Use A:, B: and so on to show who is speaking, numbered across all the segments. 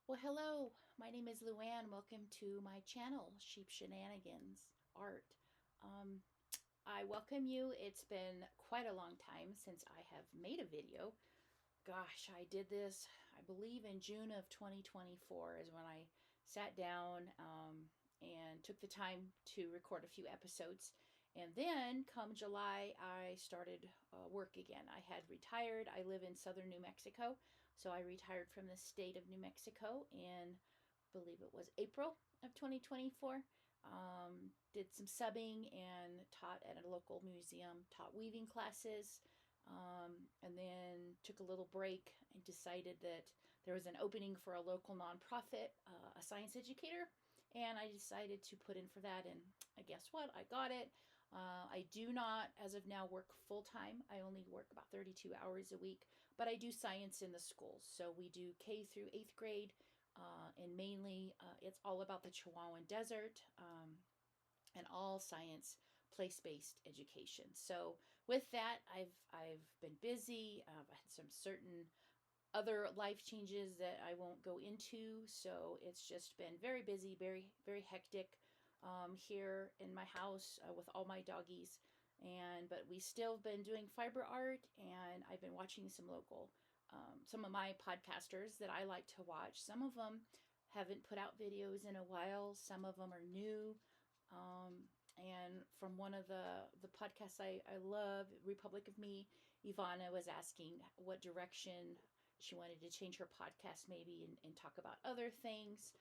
A: Well, hello, my name is Luann. Welcome to my channel, Shenanigans Art. Um, I welcome you. It's been quite a long time since I have made a video. Gosh, I did this, I believe, in June of 2024 is when I sat down and took the time to record a few episodes. And then come July, I started work again. I had retired. I live in southern New Mexico. So I retired from the state of New Mexico in, I believe it was April of 2024. Did some subbing and taught at a local museum, taught weaving classes, and then took a little break and decided that there was an opening for a local nonprofit, a science educator, and I decided to put in for that. And guess what? I got it. I do not, as of now, work full time. I only work about 32 hours a week, but I do science in the schools. So we do K through 8th grade, and mainly it's all about the Chihuahuan Desert, and all science place-based education. So with that, I've been busy. I've had some certain other life changes that I won't go into. So it's just been very busy, very hectic here in my house with all my doggies. But we still have been doing fiber art, and I've been watching some of my podcasters that I like to watch. Some of them haven't put out videos in a while. Some of them are new. And from one of the podcasts I love, Republic of Me, Ivana was asking what direction she wanted to change her podcast maybe and talk about other things.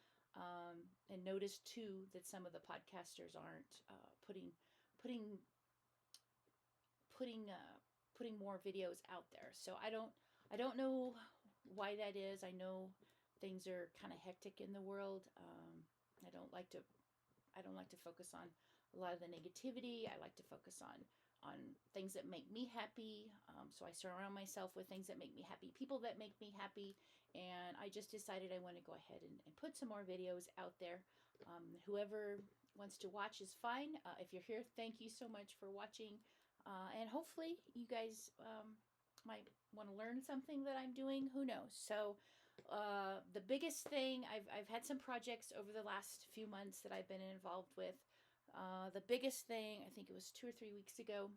A: And noticed too that some of the podcasters aren't putting putting putting more videos out there. So I don't know why that is. I know things are kind of hectic in the world. I don't like to I don't like to focus on a lot of the negativity. I like to focus on things that make me happy. So I surround myself with things that make me happy, people that make me happy. And I just decided I want to go ahead and put some more videos out there. Whoever wants to watch is fine. If you're here, thank you so much for watching. And hopefully you guys might want to learn something that I'm doing. Who knows? So the biggest thing, I've had some projects over the last few months that I've been involved with. The biggest thing, I think it was 2 or 3 weeks ago,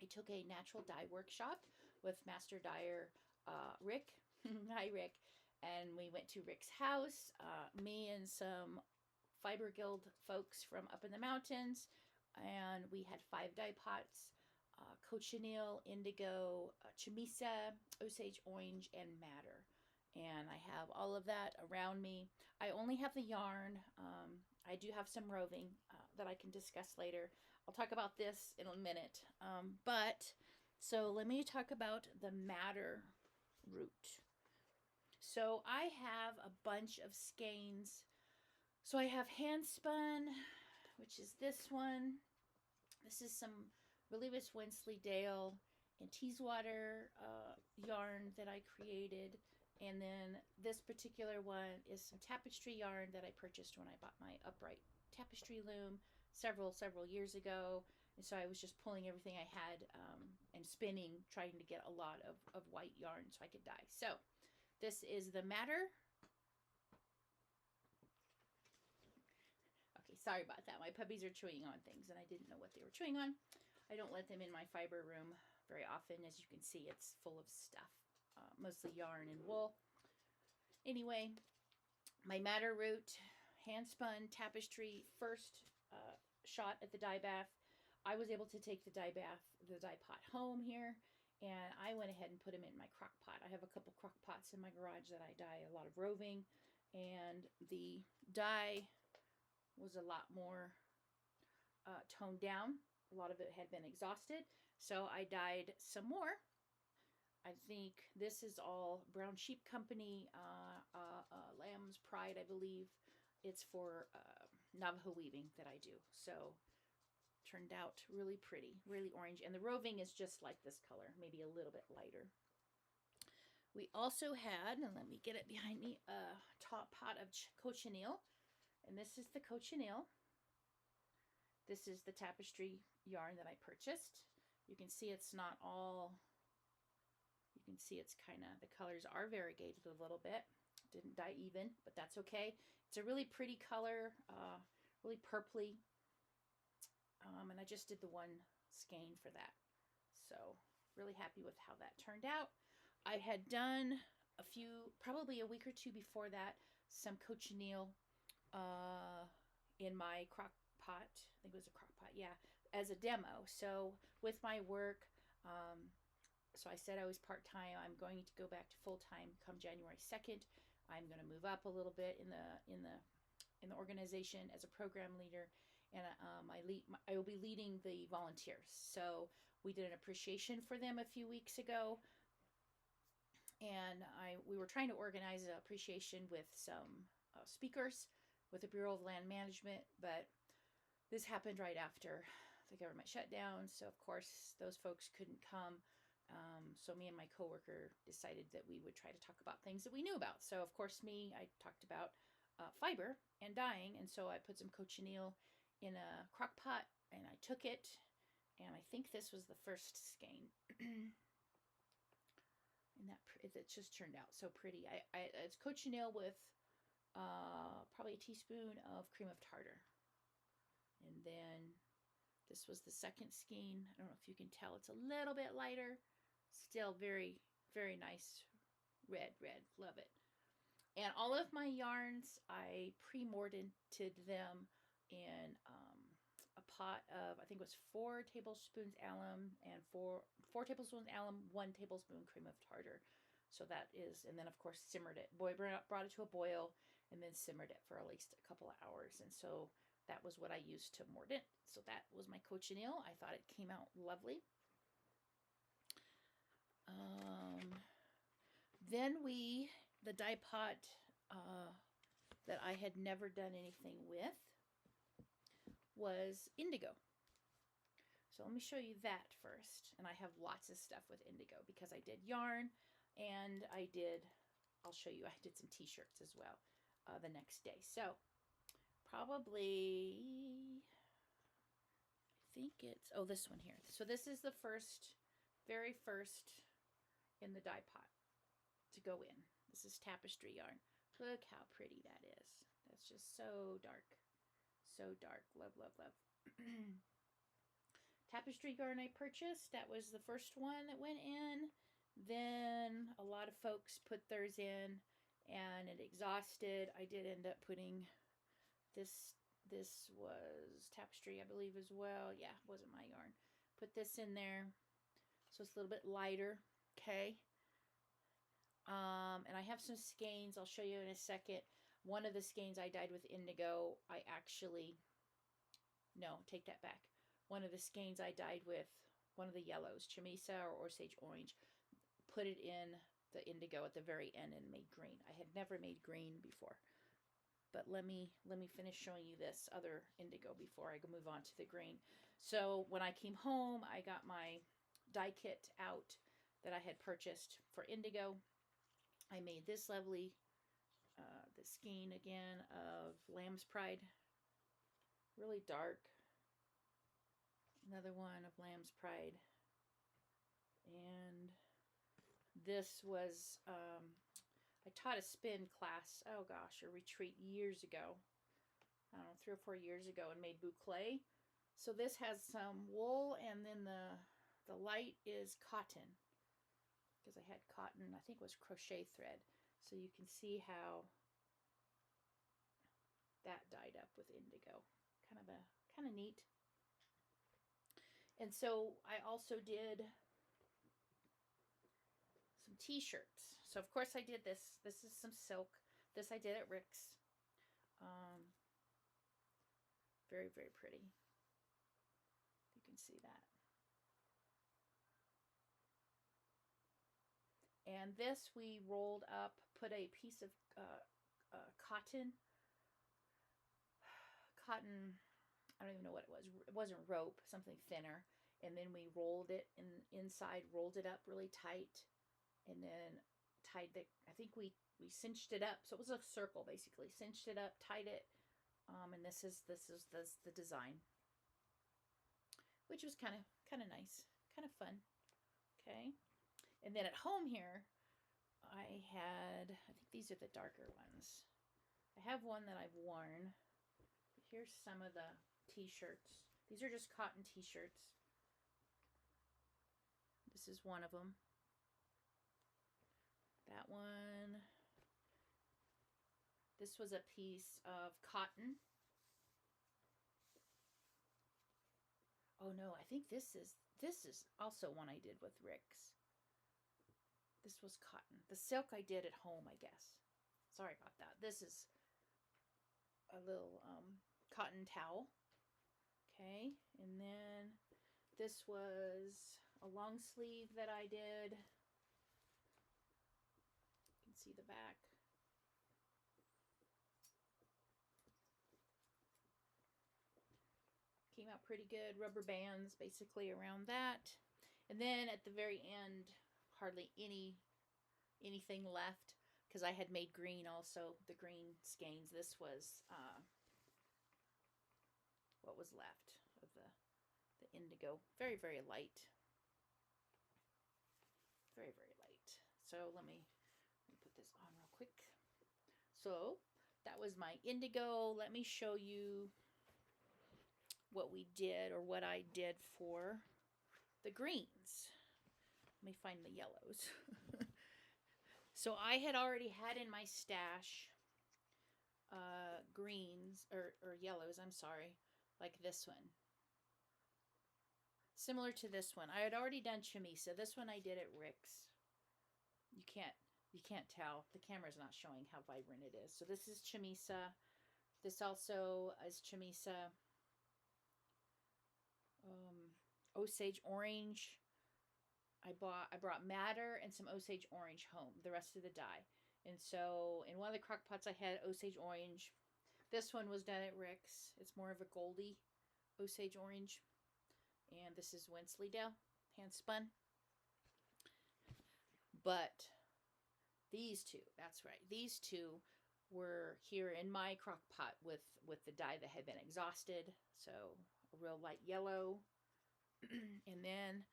A: I took a natural dye workshop with Master Dyer Rick. Hi, Rick. And we went to Rick's house, me and some Fiber Guild folks from up in the mountains. And we had 5 dye pots, cochineal, indigo, chamisa, osage orange, and madder. And I have all of that around me. I only have the yarn. I do have some roving that I can discuss later. I'll talk about this in a minute. So let me talk about the madder root. So I have a bunch of skeins. So I have hand spun, which is this one. This is some really was Wensleydale and Teeswater yarn that I created. And then this particular one is some tapestry yarn that I purchased when I bought my upright tapestry loom several years ago. And so I was just pulling everything I had and spinning, trying to get a lot of white yarn so I could dye. So this is the madder. Okay, sorry about that. My puppies are chewing on things and I didn't know what they were chewing on. I don't let them in my fiber room very often. As you can see, it's full of stuff, mostly yarn and wool. Anyway, my madder root, hand spun tapestry, first shot at the dye bath. I was able to take the dye pot home here, and I went ahead and put them in my crock pot. I have a couple crock pots in my garage that I dye a lot of roving, and the dye was a lot more toned down. A lot of it had been exhausted, so I dyed some more. I think this is all Brown Sheep Company, Lamb's Pride, I believe. It's for Navajo weaving that I do. So turned out really pretty, really orange. And the roving is just like this color, maybe a little bit lighter. We also had, and let me get it behind me, a top pot of cochineal. And this is the cochineal. This is the tapestry yarn that I purchased. You can see it's not all, you can see it's kind of, the colors are variegated a little bit. Didn't dye even, but that's okay. It's a really pretty color, really purpley. And I just did the one skein for that. So really happy with how that turned out. I had done a few, probably a week or two before that, some cochineal in my crock pot. I think it was a crock pot, yeah, as a demo. So with my work, so I said I was part-time. I'm going to go back to full-time come January 2nd. I'm going to move up a little bit in the organization as a program leader, and I will be leading the volunteers. So we did an appreciation for them a few weeks ago, and we were trying to organize an appreciation with some speakers with the Bureau of Land Management, but this happened right after the government shutdown, so of course those folks couldn't come. So me and my coworker decided that we would try to talk about things that we knew about. So of course I talked about fiber and dyeing, and so I put some cochineal in a crock pot, and I took it, and I think this was the first skein. And it just turned out so pretty. It's cochineal with probably a teaspoon of cream of tartar. And then this was the second skein. I don't know if you can tell, it's a little bit lighter. Still very, very nice red. Love it. And all of my yarns, I pre-mordanted them in a pot of, I think it was 4 tablespoons alum and 4 tablespoons alum, 1 tablespoon cream of tartar. So that is, and then of course simmered it. Brought it to a boil and then simmered it for at least a couple of hours. And so that was what I used to mordant. So that was my cochineal. I thought it came out lovely. Then the dye pot that I had never done anything with was indigo. So let me show you that first. And I have lots of stuff with indigo because I did yarn and I'll show you, I did some t-shirts as well the next day. So probably, I think it's, oh, this one here. So this is the very first in the dye pot to go in. This is tapestry yarn. Look how pretty that is. That's just so dark. So dark. Love, love, love. Tapestry yarn I purchased. That was the first one that went in. Then a lot of folks put theirs in and it exhausted. I did end up putting this was tapestry, I believe, as well. Yeah, it wasn't my yarn. Put this in there. So it's a little bit lighter. Okay. And I have some skeins I'll show you in a second. One of the skeins I dyed with indigo. No, take that back. One of the skeins I dyed with one of the yellows, chamisa or Osage orange. Put it in the indigo at the very end and made green. I had never made green before. But let me finish showing you this other indigo before I move on to the green. So when I came home, I got my dye kit out that I had purchased for indigo. I made this lovely, the skein again of Lamb's Pride. Really dark. Another one of Lamb's Pride. And this was, I taught a spin class, oh gosh, a retreat years ago. I don't know, 3 or 4 years ago, and made boucle. So this has some wool, and then the light is cotton. Because I had cotton, I think it was crochet thread. So you can see how that dyed up with indigo. Kind of neat. And so I also did some t-shirts. So of course I did this. This is some silk. This I did at Rick's. Very, very pretty. You can see that. And this we rolled up, put a piece of cotton, I don't even know what it was. It wasn't rope, something thinner. And then we rolled it inside, rolled it up really tight, and then tied I think we cinched it up. So it was a circle basically. Cinched it up, tied it, and this is the design, which was kind of nice, kind of fun. Okay. And then at home here, I think these are the darker ones. I have one that I've worn. Here's some of the t-shirts. These are just cotton t-shirts. This is one of them. That one. This was a piece of cotton. Oh no, I think this is also one I did with Rick's. This was cotton. The silk I did at home, I guess. Sorry about that. This is a little cotton towel. Okay, and then this was a long sleeve that I did. You can see the back. Came out pretty good. Rubber bands basically around that. And then at the very end, hardly anything left because I had made green also, the green skeins. This was what was left of the indigo. Very, very light. Very, very light. So let me put this on real quick. So that was my indigo. Let me show you what we did, or what I did for the greens. Let me find the yellows. So I had already had in my stash greens, or yellows, I'm sorry, like this one. Similar to this one. I had already done chamisa. This one I did at Rick's. You can't tell. The camera's not showing how vibrant it is. So this is chamisa. This also is chamisa. Osage orange. I brought madder and some Osage orange home, the rest of the dye. And so in one of the crock pots I had Osage orange. This one was done at Rick's. It's more of a goldy Osage orange. And this is Wensleydale, hand spun. But these two, that's right, these two were here in my crock pot with the dye that had been exhausted. So a real light yellow. And then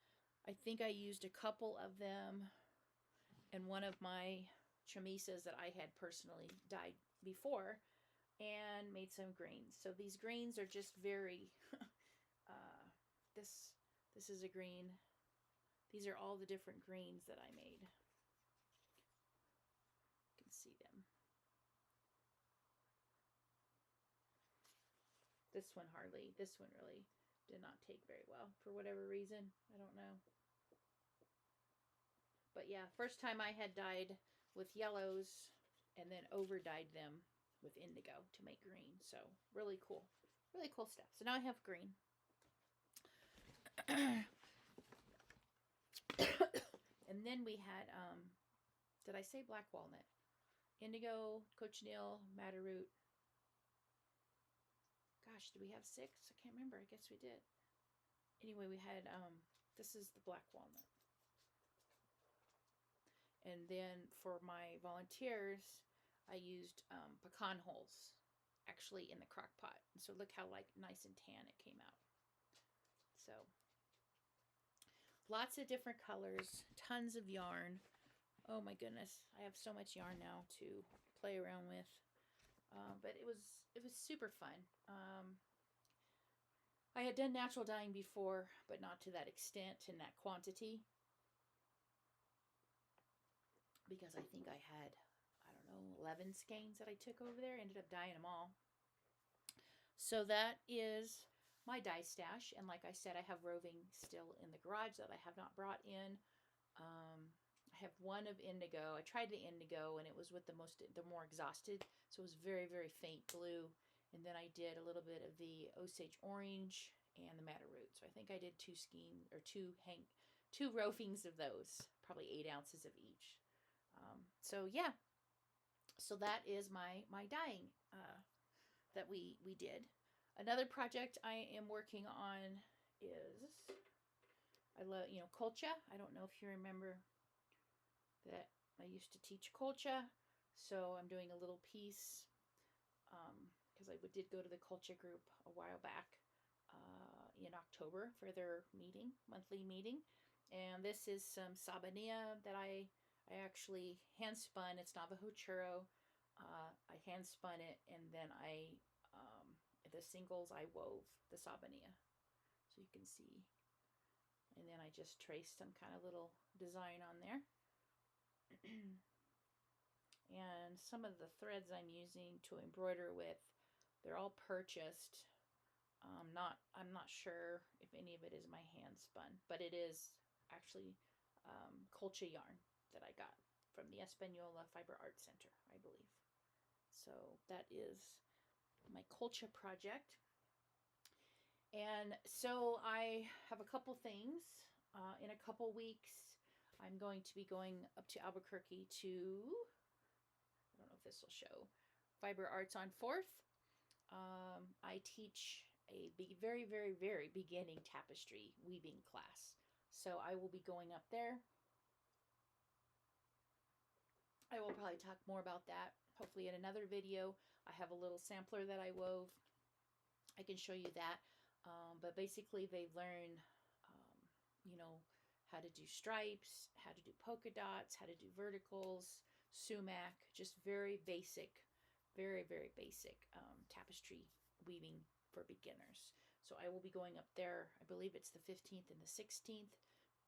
A: I think I used a couple of them in one of my chamisas that I had personally dyed before and made some greens. So these greens are just very, this is a green. These are all the different greens that I made. You can see them. This one really did not take very well for whatever reason. I don't know. But yeah, first time I had dyed with yellows and then over dyed them with indigo to make green. So really cool stuff. So now I have green. And then we had, did I say black walnut? Indigo, cochineal, madder root. Gosh, did we have 6? I can't remember. I guess we did. Anyway, we had, this is the black walnut. And then for my volunteers, I used pecan hulls actually in the crock pot. And so look how like nice and tan it came out. So lots of different colors, tons of yarn. Oh my goodness, I have so much yarn now to play around with. But it was super fun. I had done natural dyeing before, but not to that extent and that quantity. Because I think I had, I don't know, 11 skeins that I took over there. Ended up dyeing them all. So that is my dye stash. And like I said, I have roving still in the garage that I have not brought in. I have one of indigo. I tried the indigo and it was with the more exhausted. So it was very, very faint blue. And then I did a little bit of the Osage orange and the madder root. So I think I did two rovings of those, probably 8 ounces of each. So yeah, so that is my dyeing that we did. Another project I am working on is, I love, colcha. I don't know if you remember that I used to teach colcha. So I'm doing a little piece because I did go to the colcha group a while back in October for their monthly meeting. And this is some sabania that I I actually hand spun. It's Navajo churro. I hand spun it, and then the singles I wove the sabanilla, so you can see. And then I just traced some kind of little design on there. And some of the threads I'm using to embroider with, they're all purchased. I'm not sure if any of it is my hand spun, but it is actually Crochet yarn that I got from the Espanola Fiber Art Center, I believe. So that is my Crochet project. And so I have a couple things. In a couple weeks, I'm going to be going up to Albuquerque to, I don't know if this will show, Fiber Arts on 4th. I teach a very, very, very beginning tapestry weaving class. So I will be going up there. I will probably talk more about that, hopefully in another video. I have a little sampler that I wove. I can show you that. But basically they learn, you know, how to do stripes, how to do polka dots, how to do verticals, sumac, just very basic, very, very basic tapestry weaving for beginners. So I will be going up there. I believe it's the 15th and the 16th.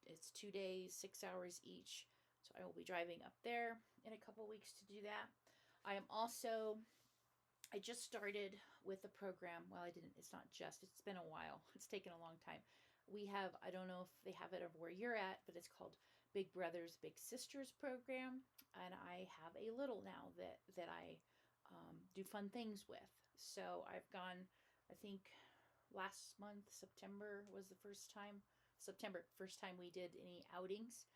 A: It's 2 days, 6 hours each. So I will be driving up there in a couple weeks to do that. I just started with the program. Well, I didn't, it's not just, it's been a while. It's taken a long time. We have, I don't know if they have it over where you're at, but it's called Big Brothers, Big Sisters program. And I have a little now that I do fun things with. So I've gone, I think last month, September was the first time we did any outings.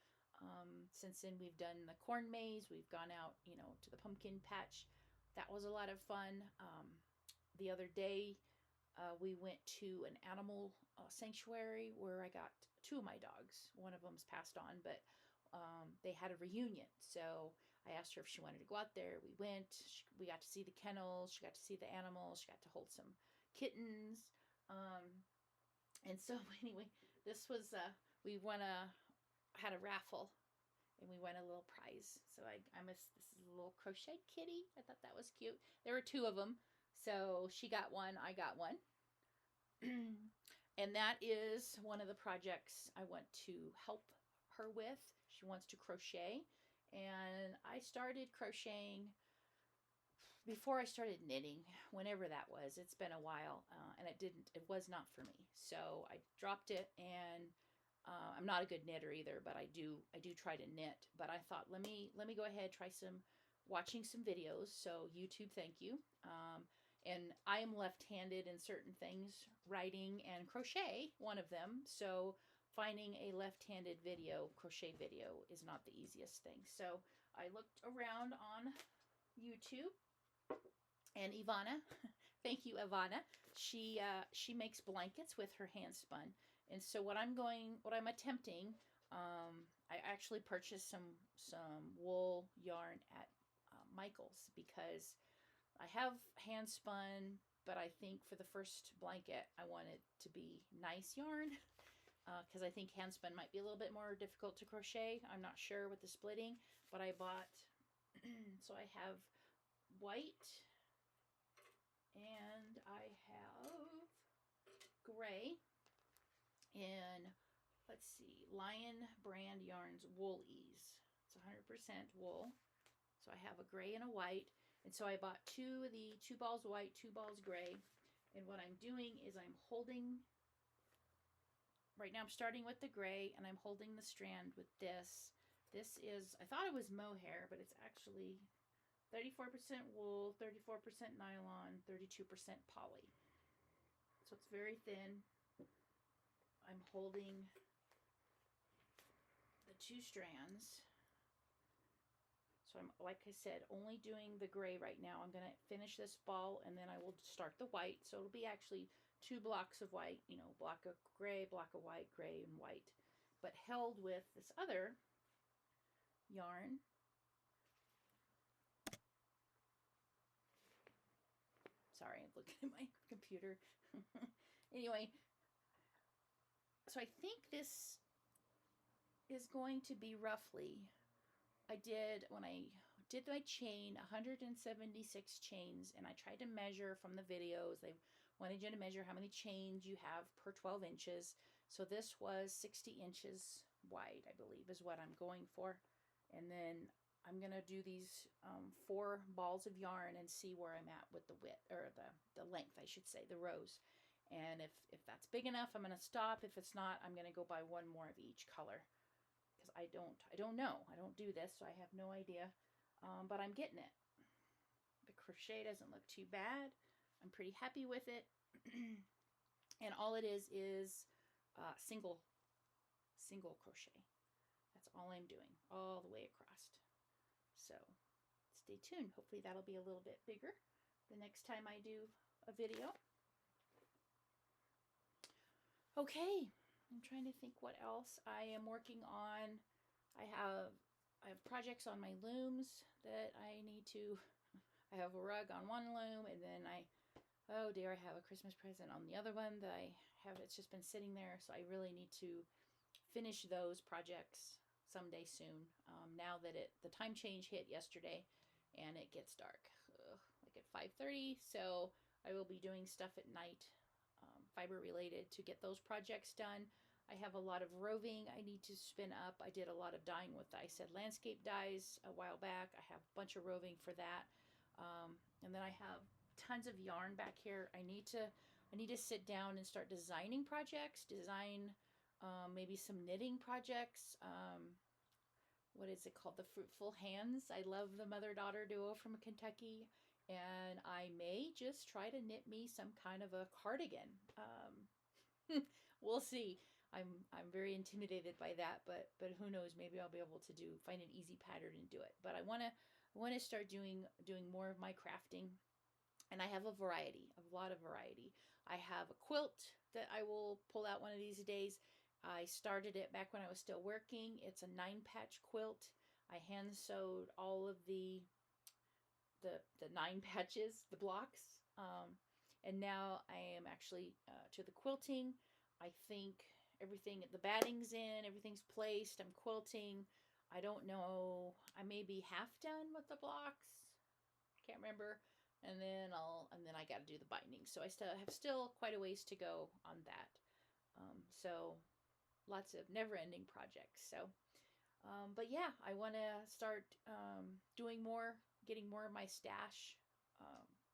A: Since then we've done the corn maze, we've gone out, you know, to the pumpkin patch. That was a lot of fun. The other day we went to an animal sanctuary where I got 2 of my dogs. One of them's passed on, but they had a reunion. So I asked her if she wanted to go out there. We went. We got to see the kennels. She got to see the animals. She got to hold some kittens. And so anyway, this was, we had a raffle. And we won a little prize. So this is a little crochet kitty. I thought that was cute. There were 2 of them. So she got one, I got one. And that is one of the projects I want to help her with. She wants to crochet. And I started crocheting before I started knitting, whenever that was. It's been a while. And it was not for me. So I dropped it, and I'm not a good knitter either, but I do try to knit. But I thought, let me go ahead, try watching some videos. So YouTube, thank you. And I am left-handed in certain things, writing and crochet, one of them. So finding a left-handed crochet video is not the easiest thing. So I looked around on YouTube, and Ivana, thank you, Ivana. She makes blankets with her hand spun. And so what I'm attempting, I actually purchased some wool yarn at Michael's, because I have hand spun, but I think for the first blanket, I want it to be nice yarn, because I think hand spun might be a little bit more difficult to crochet. I'm not sure with the splitting, but I bought, so I have white, and I have gray, and let's see, Lion Brand Yarns Wool Ease. It's 100% wool. So I have a gray and a white. And so I bought 2 balls white, 2 balls gray. And what I'm doing is right now I'm starting with the gray, and I'm holding the strand with this. This is, I thought it was mohair, but it's actually 34% wool, 34% nylon, 32% poly. So it's very thin. I'm holding the 2 strands. So I'm, like I said, only doing the gray right now. I'm going to finish this ball, and then I will start the white. So it'll be actually 2 blocks of white, you know, block of gray, block of white, gray, and white. But held with this other yarn. Sorry, I'm looking at my computer. Anyway, so I think this is going to be roughly I did, when I did my chain, 176 chains, and I tried to measure from the videos. They wanted you to measure how many chains you have per 12 inches. So this was 60 inches wide, I believe, is what I'm going for. And then I'm going to do these 4 balls of yarn and see where I'm at with the width, or the length, I should say, the rows. And if that's big enough, I'm going to stop. If it's not, I'm going to go by one more of each color. Because I don't know. I don't do this, so I have no idea. But I'm getting it. The crochet doesn't look too bad. I'm pretty happy with it. And all it is single crochet. That's all I'm doing, all the way across. So stay tuned. Hopefully that'll be a little bit bigger the next time I do a video. Okay, I'm trying to think what else I am working on. I have projects on my looms that I need to. I have a rug on one loom, and then oh dear, I have a Christmas present on the other one that I have. It's just been sitting there, so I really need to finish those projects someday soon. Now that the time change hit yesterday, and it gets dark, like at 5:30. So I will be doing stuff at night, fiber related, to get those projects done. I have a lot of roving I need to spin up. I did a lot of dyeing with, I said, landscape dyes a while back. I have a bunch of roving for that. And then I have tons of yarn back here. I need to sit down and start designing projects, maybe some knitting projects. What is it called? The Fruitful Hands. I love the mother-daughter duo from Kentucky. And I may just try to knit me some kind of a cardigan. We'll see. I'm very intimidated by that, but who knows? Maybe I'll be able to find an easy pattern and do it. But I want to start doing more of my crafting, and I have a lot of variety. I have a quilt that I will pull out one of these days. I started it back when I was still working. It's a 9-patch quilt. I hand sewed all of the 9 patches, the blocks, and now I am actually to the quilting. I think everything, the batting's in, everything's placed. I'm quilting. I don't know. I may be half done with the blocks. Can't remember. And then I got to do the binding. So I still quite a ways to go on that. So lots of never-ending projects. So, but yeah, I want to start doing more, getting more of my stash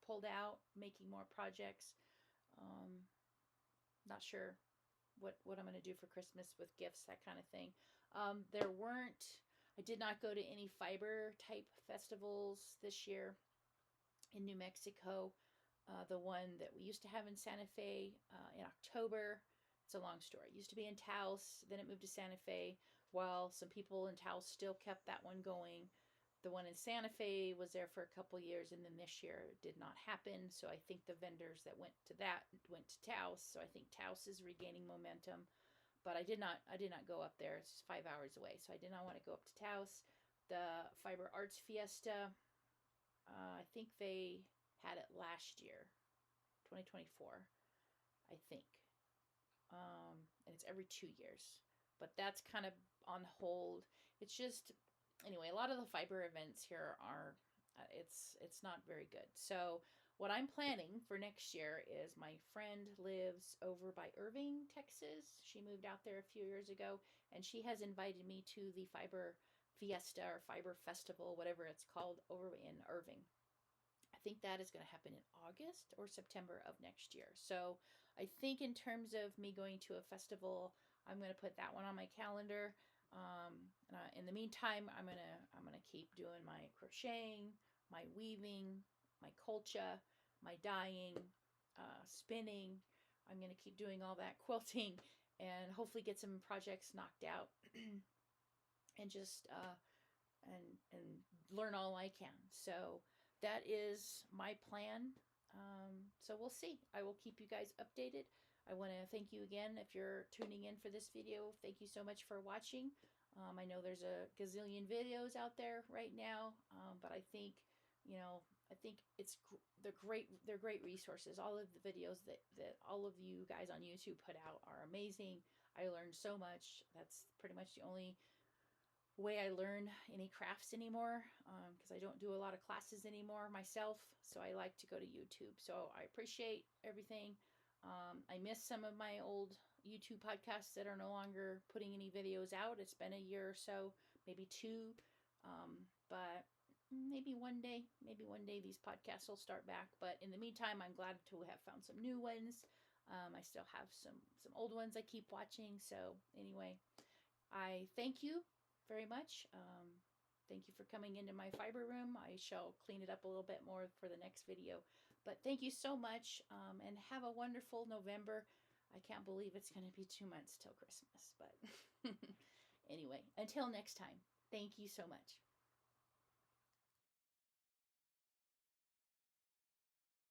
A: pulled out, making more projects. Not sure what I'm going to do for Christmas with gifts, that kind of thing. I did not go to any fiber type festivals this year in New Mexico. The one that we used to have in Santa Fe in October, it's a long story. It used to be in Taos, then it moved to Santa Fe, while some people in Taos still kept that one going. The one in Santa Fe was there for a couple years, and then this year it did not happen. So I think the vendors that went to Taos. So I think Taos is regaining momentum. But I did not go up there. It's 5 hours away, so I did not want to go up to Taos. The Fiber Arts Fiesta, I think they had it last year, 2024, I think. And it's every 2 years. But that's kind of on hold. It's just, anyway, a lot of the fiber events here are, it's not very good. So what I'm planning for next year is, my friend lives over by Irving, Texas. She moved out there a few years ago, and she has invited me to the Fiber Fiesta or Fiber Festival, whatever it's called, over in Irving. I think that is going to happen in August or September of next year. So I think in terms of me going to a festival, I'm going to put that one on my calendar. In the meantime, I'm gonna keep doing my crocheting, my weaving, my colcha, my dyeing, spinning. I'm gonna keep doing all that, quilting, and hopefully get some projects knocked out, and just and learn all I can. So that is my plan. So we'll see. I will keep you guys updated. I want to thank you again if you're tuning in for this video. Thank you so much for watching. I know there's a gazillion videos out there right now, but I think, they're great resources. All of the videos that all of you guys on YouTube put out are amazing. I learned so much. That's pretty much the only way I learn any crafts anymore, because I don't do a lot of classes anymore myself, so I like to go to YouTube. So I appreciate everything. I miss some of my old YouTube podcasts that are no longer putting any videos out. It's been a year or so, maybe two, but maybe one day these podcasts will start back. But in the meantime, I'm glad to have found some new ones. I still have some old ones I keep watching. So anyway, I thank you very much. Thank you for coming into my fiber room. I shall clean it up a little bit more for the next video. But thank you so much, and have a wonderful November. I can't believe it's going to be 2 months till Christmas. But anyway, until next time, thank you so much.